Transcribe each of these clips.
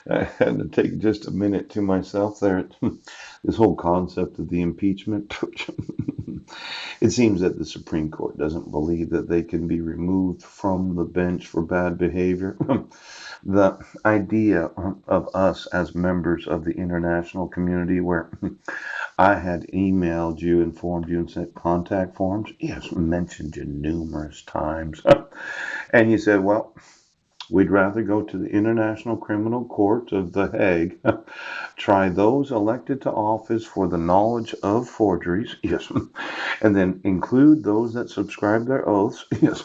I had to take just a minute to myself there. This whole concept of the impeachment. It seems that the Supreme Court doesn't believe that they can be removed from the bench for bad behavior. The idea of us as members of the international community, where I had emailed you, informed you, and sent contact forms, yes, mentioned you numerous times. And you said, well, we'd rather go to the International Criminal Court of The Hague, try those elected to office for the knowledge of forgeries, yes, and then include those that subscribe their oaths, yes,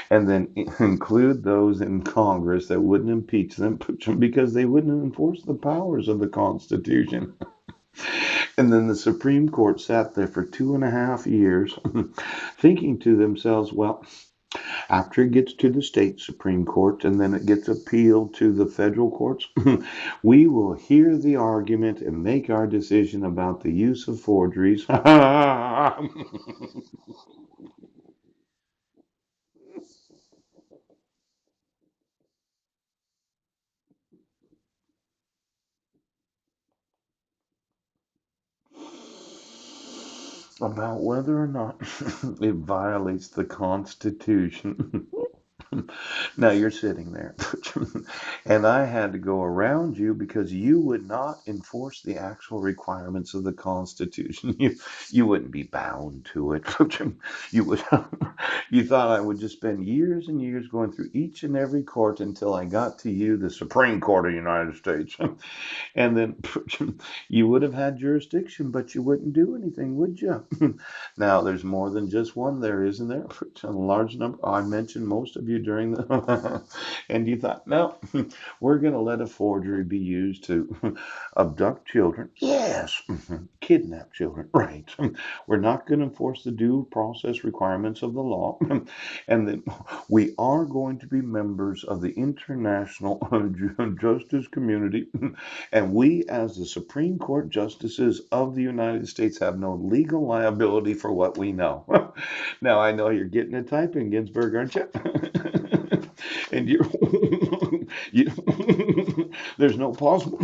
and then include those in Congress that wouldn't impeach them because they wouldn't enforce the powers of the Constitution. And then the Supreme Court sat there for 2.5 years thinking to themselves, well, after it gets to the state Supreme Court and then it gets appealed to the federal courts, we will hear the argument and make our decision about the use of forgeries. About whether or not it violates the Constitution. Now you're sitting there, and I had to go around you because you would not enforce the actual requirements of the Constitution. You wouldn't be bound to it. You would. You thought I would just spend years and years going through each and every court until I got to you, the Supreme Court of the United States, and then you would have had jurisdiction, but you wouldn't do anything, would you? Now, there's more than just one there, isn't there? A large number. I mentioned most of you during the, and you thought, no, we're going to let a forgery be used to abduct children. Yes, kidnap children. Right. We're not going to enforce the due process requirements of the law, and then we are going to be members of the international justice community, and we, as the Supreme Court justices of the United States, have no legal liability for what we know. Now, I know you're getting a typing, Ginsburg, aren't you? And you there's no possible.